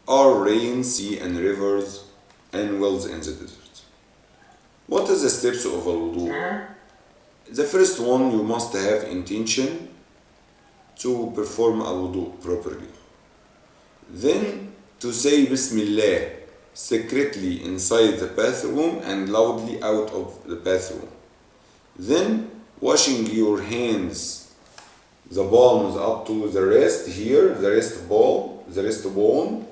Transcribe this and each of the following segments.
are rain, sea and rivers and wells in the desert. What is the steps of a wudu? The first one, you must have intention to perform a wudu properly. Then to say Bismillah secretly inside the bathroom and loudly out of the bathroom. Then washing your hands, the palms up to the wrist here, the wrist bone,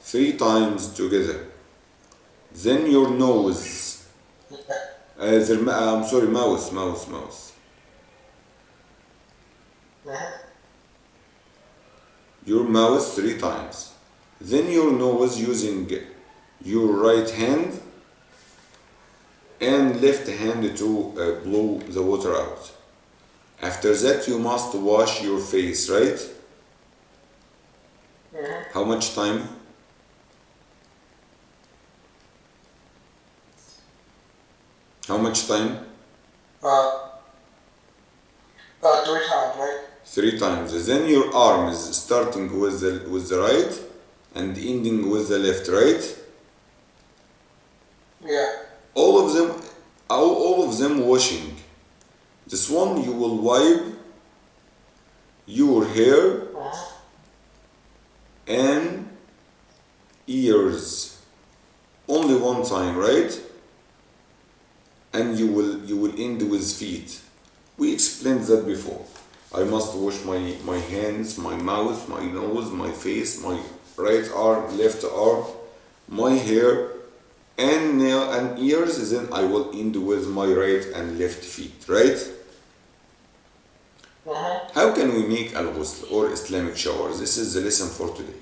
3 times together. Then your nose, mouth. Your mouth 3 times. Then your nose using your right hand and left hand to blow the water out. After that you must wash your face, right? How much time? How much time? 3 times, right? 3 times. Then your arms starting with the right and ending with the left, right? Yeah. All of them washing. This one you will wipe your hair and ears only 1 time, right? And you will end with feet. We explained that before. I must wash my hands, my mouth, my nose, my face, my right arm, left arm, my hair and nail and ears. Then I will end with my right and left feet, right? How can we make al-ghusl or Islamic shower? This is the lesson for today.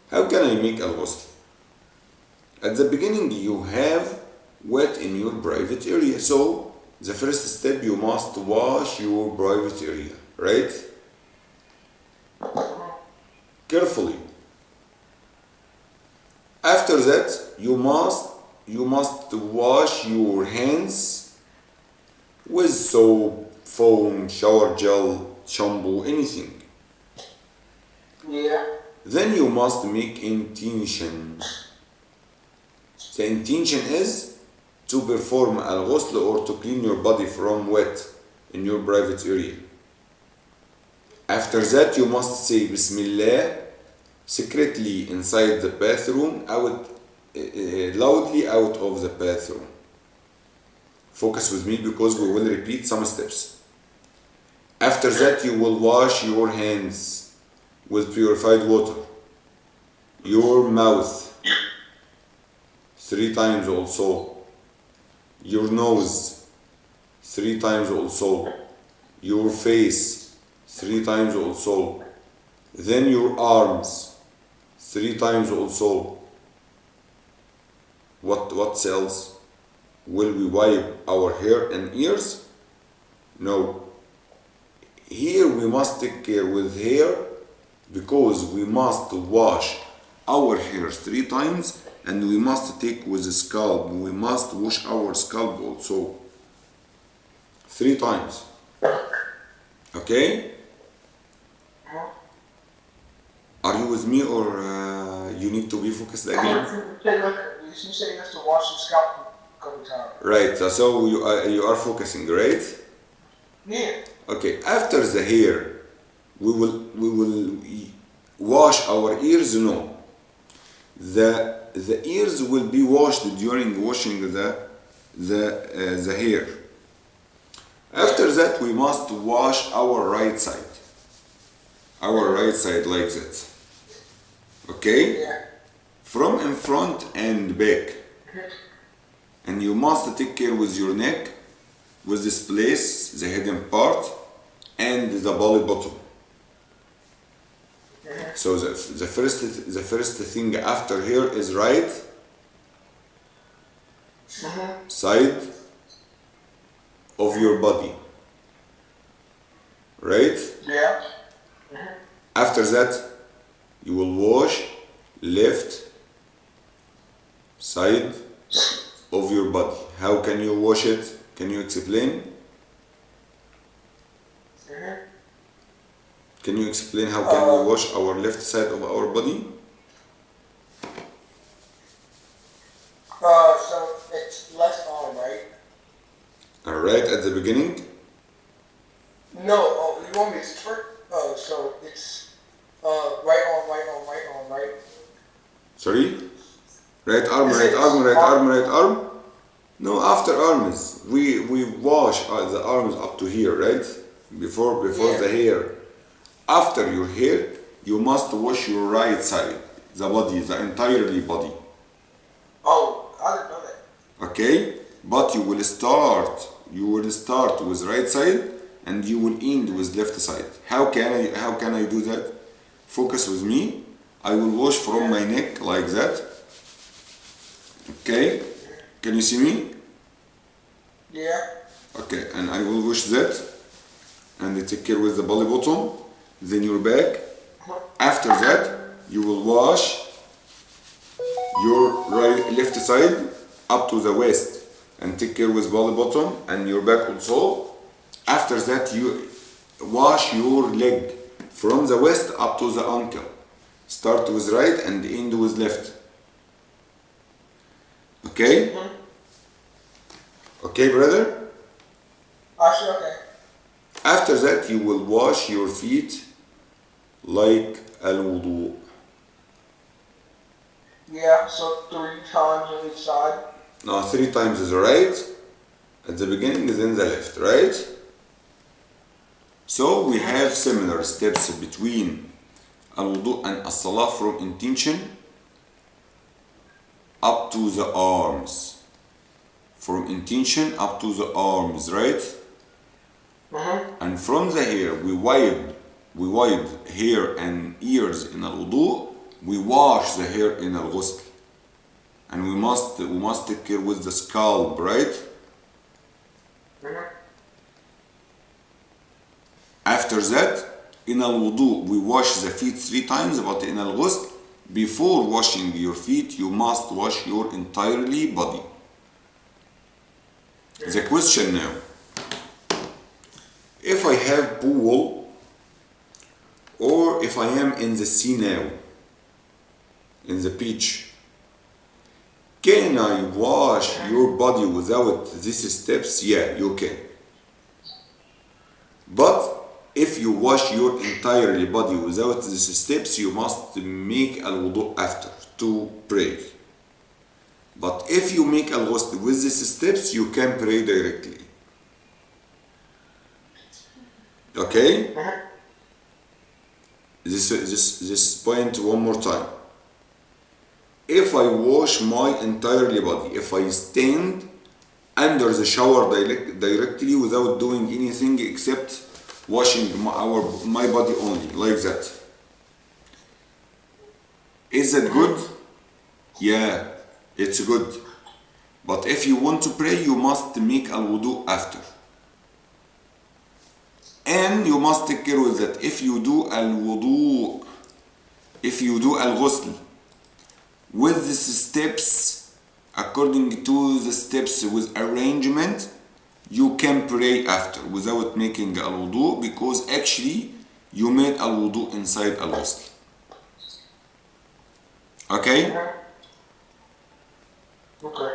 How can I make al-ghusl? At the beginning you have wet in your private area, so the first step, you must wash your private area, right? Carefully. After that, you must wash your hands with soap, foam, shower gel, shampoo, anything. Yeah. Then you must make intention. The intention is to perform al-ghusl or to clean your body from wet in your private area. After that you must say Bismillah secretly inside the bathroom, loudly out of the bathroom. Focus with me because we will repeat some steps. After that you will wash your hands with purified water, your mouth 3 times also, your nose 3 times also, your face 3 times also, then your arms 3 times also. What else? Will we wipe our hair and ears? No. Here we must take care with hair because we must wash our hair 3 times. And we must take with the scalp, we must wash our scalp also 3 times. Okay? Are you with me or you need to be focused again? You say you have to wash your scalp a couple times. Right, so you are focusing, right? Yeah. Okay, after the hair, we will wash our ears, no. The ears will be washed during washing the hair. After that we must wash our right side. Our right side like that. Okay? Yeah. From in front and back. And you must take care with your neck, with this place, the hidden part, and the belly button. So the first thing after here is right side of your body, right? Yeah. After that you will wash left side of your body. How can you wash it? Can you explain? Can you explain how can we wash our left side of our body? Alright, at the beginning. No, you want me to start? So it's right arm, right arm, right arm, right? Sorry? Right arm, Is right it arm, right arm? arm, right arm. No, after arms. We wash the arms up to here, right? Before Yeah. the hair. After your hair, you must wash your right side, the body, the entirely body. Oh, I didn't know that. Okay? But you will start with right side and you will end with left side. How can I do that? Focus with me. I will wash from my neck like that. Okay? Can you see me? Yeah. Okay, and I will wash that and take care with the belly button, then your back. After that, you will wash your left side up to the waist and take care with belly button and your back also. After that, you wash your leg from the waist up to the ankle. Start with right and end with left. Okay? Okay, brother? Actually, okay. After that, you will wash your feet like al-wudu. Yeah, so 3 times on each side. Now 3 times is right at the beginning, then the left, right? So we have similar steps between al-wudu and as-salah from intention up to the arms. From intention up to the arms, right? And from the hair, we wipe hair and ears in al-wudu. We wash the hair in al-ghusl. And we must take care with the scalp, right? After that, in al-wudu, we wash the feet 3 times, but in al-ghusl, before washing your feet, you must wash your entirely body. The question now, if I have pool, or if I am in the sea now, in the beach, can I wash your body without these steps? Yeah, you can. But if you wash your entire body without these steps, you must make al-wudu after to pray. But if you make al-ghusl with these steps, you can pray directly. Okay? This point one more time. If I wash my entire body, if I stand under the shower directly without doing anything except washing my body only, like that, is that good? Yeah, it's good. But if you want to pray, you must make al-wudu after. And you must take care with that. If you do al-wudu, if you do al-ghusl with these steps, according to the steps with arrangement, you can pray after without making al-wudu, because actually you made al-wudu inside al-ghusl. Okay? Okay.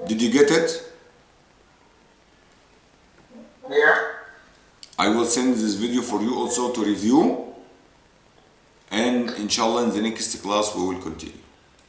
Did you get it? Yeah. I will send this video for you also to review, and inshallah in the next class we will continue.